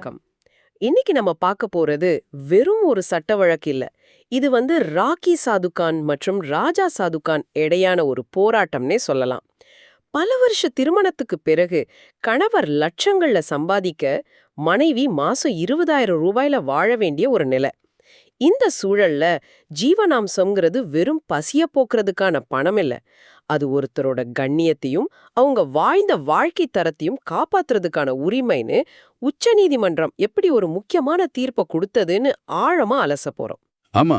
வணக்கம். இன்னைக்கு நம்ம பார்க்க போறது வெறும் ஒரு சட்ட வழக்கு இல்ல. இது ராக்கி சாதுகான் மற்றும் ராஜா சாதுகான் இடையான ஒரு போராட்டம்னே சொல்லலாம். பல வருஷ திருமணத்துக்கு பிறகு கணவர் லட்சங்கள்ல சம்பாதிக்க, மனைவி மாசம் 20,000 ரூபாயில வாழ வேண்டிய ஒரு நிலை. இந்த சூழல்ல ஜீவனாம்சம்ங்கிறது வெறும் பசிய போக்குறதுக்கான பணம் இல்ல. அது ஒருத்தரோட கண்ணியத்தையும் அவங்க வாழ்ந்த வாழ்க்கை தரத்தையும் காப்பாத்துறதுக்கான உரிமைன்னு உச்சநீதிமன்றம் எப்படி ஒரு முக்கியமான தீர்ப்பை கொடுத்ததுன்னு ஆழமா அலச போறோம். ஆமா,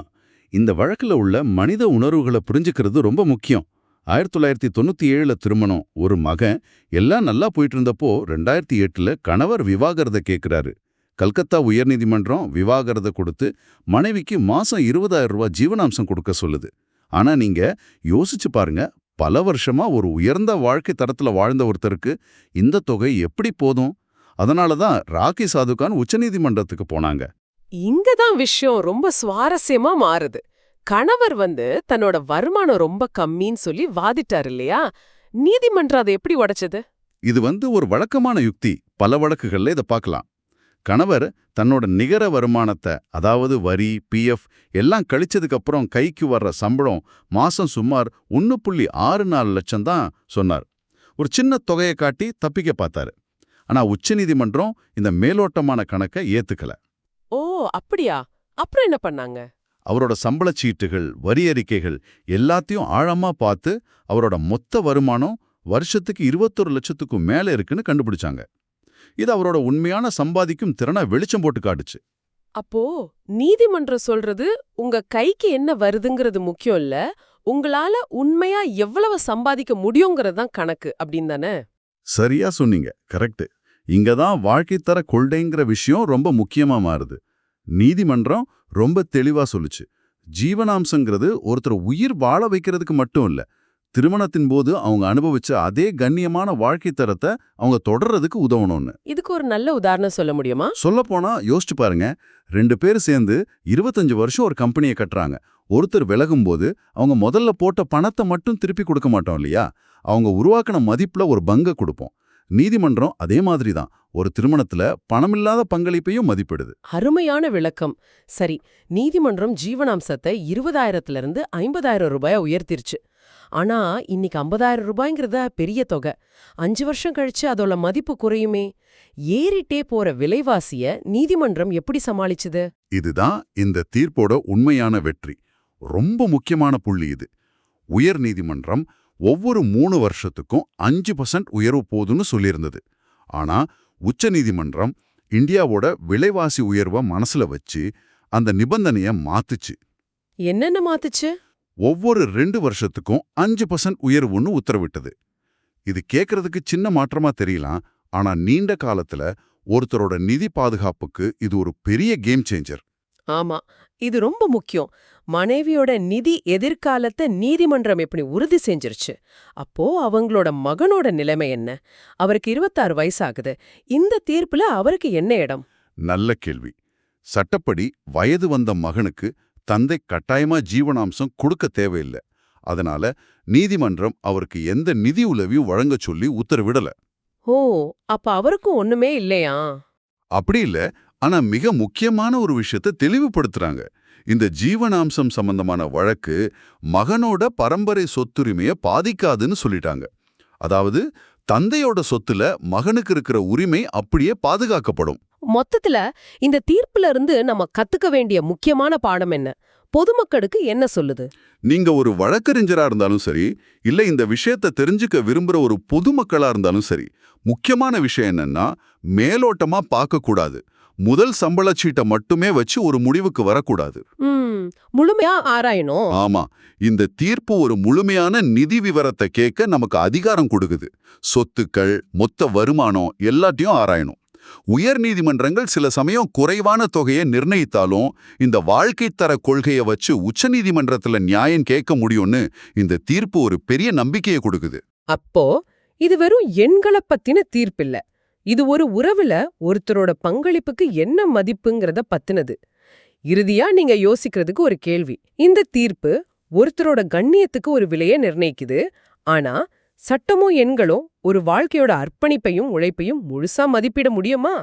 இந்த வழக்குல உள்ள மனித உணர்வுகளை புரிஞ்சுக்கிறது ரொம்ப முக்கியம். 1997 திருமணம். ஒரு மகன். எல்லாம் நல்லா போயிட்டு இருந்தப்போ 2008 கணவர் விவாகரத்தை கேட்கிறாரு. கல்கத்தா உயர்நீதிமன்றம் விவாகரத்தை கொடுத்து மனைவிக்கு மாசம் 20,000 ரூபாய் ஜீவனாம்சம் கொடுக்க சொல்லுது. ஆனா நீங்க யோசிச்சு பாருங்க, பல வருஷமா ஒரு உயர்ந்த வாழ்க்கை தரத்துல வாழ்ந்த ஒருத்தருக்கு இந்த தொகை எப்படி போதும்? அதனாலதான் ராக்கி சாதுகான் உச்சநீதிமன்றத்துக்கு போனாங்க. இங்கதான் விஷயம் ரொம்ப சுவாரஸ்யமா மாறுது. கணவர் தன்னோட வருமானம் ரொம்ப கம்மின்னு சொல்லி வாதிட்டாரு இல்லையா? நீதிமன்றம் அதை எப்படி உடைச்சது? இது ஒரு வழக்கமான யுக்தி. பல வழக்குகள்ல இதை பார்க்கலாம். கணவர் தன்னோட நிகர வருமானத்தை, அதாவது வரி, பிஎஃப் எல்லாம் கழிச்சதுக்கு அப்புறம் கைக்கு வர்ற சம்பளம் மாசம் சுமார் 1.64 லட்சம் தான் சொன்னார். ஒரு சின்ன தொகையை காட்டி தப்பிக்க பார்த்தாரு. ஆனா உச்சநீதிமன்றம் இந்த மேலோட்டமான கணக்கை ஏத்துக்கல. ஓ, அப்படியா? அப்புறம் என்ன பண்ணாங்க? அவரோட சம்பளச் சீட்டுகள், வரி அறிக்கைகள் எல்லாத்தையும் ஆழமா பார்த்து அவரோட மொத்த வருமானம் வருஷத்துக்கு 21 லட்சத்துக்கும் மேல இருக்குன்னு கண்டுபிடிச்சாங்க. இது அவரோட உண்மையான சம்பாதிக்கும் திறனை வெளிச்சம் போட்டு காட்டுச்சு. அப்போ நீதிமன்றம் சொல்றது உங்க கைக்கு என்ன வருதுங்கிறது முக்கியம் இல்ல, உங்களால உண்மையா எவ்வளவு சம்பாதிக்க முடியுங்கிறது தான் கணக்கு அப்படின்னு தானே? சரியா சொன்னீங்க. கரெக்ட். இங்கதான் வாழ்க்கைத்தர கொள்கைங்கிற விஷயம் ரொம்ப முக்கியமா மாறுது. நீதிமன்றம் ரொம்ப தெளிவா சொல்லுச்சு. ஜீவனாம்சங்கிறது ஒருத்தர் உயிர் வாழ வைக்கிறதுக்கு மட்டும் இல்ல, திருமணத்தின் போது அவங்க அனுபவிச்ச அதே கண்ணியமான வாழ்க்கை தரத்தை அவங்க தொடர்றதுக்கு உதவணும்னு. இதுக்கு ஒரு நல்ல உதாரணம் சொல்ல முடியுமா? சொல்லப்போனா யோசிச்சு பாருங்க. 2 பேர் சேர்ந்து 25 வருஷம் ஒரு கம்பெனியை கட்டுறாங்க. ஒருத்தர் விலகும்போது அவங்க முதல்ல போட்ட பணத்தை மட்டும் திருப்பி கொடுக்க மாட்டோம் இல்லையா? அவங்க உருவாக்கின மதிப்புல ஒரு பங்கை கொடுப்போம். நீதிமன்றம் அதே மாதிரி தான் ஒரு திருமணத்துல பணமில்லாத பங்களிப்பையும் மதிப்பிடுது. அருமையான விளக்கம். சரி, நீதிமன்றம் ஜீவனாம்சத்தை 20,000 50,000 ரூபாயா உயர்த்திருச்சு. ஆனா இன்னைக்கு 50,000 ரூபாய்ங்கிறத பெரிய தொகை. 5 வருஷம் கழிச்சு அதோட மதிப்பு குறையுமே. ஏறிட்டே போற விலைவாசிய நீதிமன்றம் எப்படி சமாளிச்சுது? இதுதான் இந்த தீர்ப்போட உண்மையான வெற்றி. ரொம்ப முக்கியமான புள்ளி இது. உயர் நீதிமன்றம் ஒவ்வொரு 3 வருஷத்துக்கும் 5% உயர்வு போதுன்னு சொல்லியிருந்தது. ஆனா உச்ச நீதிமன்றம் இந்தியாவோட விலைவாசி உயர்வை மனசுல வச்சு அந்த நிபந்தனைய மாத்துச்சு. என்னென்ன மாத்துச்சு? ஒவ்வொரு 2 வருஷத்துக்கும் 5% உயர்வுன்னு உத்தரவிட்டது. இது கேட்கறதுக்கு சின்ன மாற்றமா தெரியலாம். ஆனா நீண்ட காலத்துல ஒருத்தரோட நிதி பாதுகாப்புக்கு இது ஒரு பெரிய கேம் சேஞ்சர். ஆமா, இது ரொம்ப முக்கியம். மனைவியோட நிதி எதிர்காலத்தை நீதிமன்றம் எப்படி உறுதி செஞ்சிருச்சு? அப்போ அவங்களோட மகனோட நிலைமை என்ன? அவருக்கு 26 வயசாகுது. இந்த தீர்ப்புல அவருக்கு என்ன இடம்? நல்ல கேள்வி. சட்டப்படி வயது வந்த மகனுக்கு தந்தை கட்டாயமா ஜீவனாம்சம் கொடுக்க தேவையில்லை. அதனால நீதிமன்றம் அவருக்கு எந்த நிதி உதவியும் வழங்க சொல்லி உத்தரவிடல. ஓ, அப்ப அவருக்கும் ஒண்ணுமே இல்லையா? அப்படி இல்ல. ஆனா மிக முக்கியமான ஒரு விஷயத்தை தெளிவுபடுத்துறாங்க. இந்த ஜீவனாம்சம் சம்பந்தமான வழக்கு மகனோட பரம்பரை சொத்துரிமையை பாதிக்காதுன்னு சொல்லிட்டாங்க. அதாவது தந்தையோட சொத்துல மகனுக்கு இருக்கிற உரிமை அப்படியே பாதுகாக்கப்படும். மொத்தத்துல இந்த தீர்ப்புல இருந்து நம்ம கத்துக்க வேண்டிய முக்கியமான பாடம் என்ன? பொதுமக்களுக்கு என்ன சொல்லுது? நீங்க ஒரு வழக்கறிஞரா இருந்தாலும் சரி, இல்ல இந்த விஷயத்தை தெரிஞ்சுக்க விரும்புற ஒரு பொதுமக்களா இருந்தாலும் சரி, முக்கியமான விஷயம் என்னன்னா, மேலோட்டமா பார்க்க கூடாது. முதல் சம்பள சீட்டை மட்டுமே வச்சு ஒரு முடிவுக்கு வரக்கூடாது. முழுமையா ஆராயணும். ஆமா, இந்த தீர்ப்பு ஒரு முழுமையான நிதி விவரத்தை கேட்க நமக்கு அதிகாரம் கொடுக்குது. சொத்துக்கள், மொத்த வருமானம் எல்லாத்தையும் ஆராயணும். உயர் நீதிமன்றங்கள் சில சமயம் குறைவான தொகையை நிர்ணயித்தாலும் இந்த வாழ்க்கை தர கொள்கையை வச்சு உச்ச நீதிமன்றத்துல நியாயம் கேட்க முடியும்னு இந்த தீர்ப்பு ஒரு பெரிய நம்பிக்கையை கொடுக்குது. அப்போ இது வெறும் எண்களை பத்தின தீர்ப்பில்ல, இது ஒரு உறவுல ஒருத்தரோட பங்களிப்புக்கு என்ன மதிப்புங்கிறத பத்தினது. இறுதியா நீங்க யோசிக்கிறதுக்கு ஒரு கேள்வி. இந்த தீர்ப்பு ஒருத்தரோட கண்ணியத்துக்கு ஒரு விலையை நிர்ணயிக்குது. ஆனா சட்டமும் எண்களும் ஒரு வாழ்க்கையோட அர்ப்பணிப்பையும் உழைப்பையும் முழுசா மதிப்பிட முடியுமா?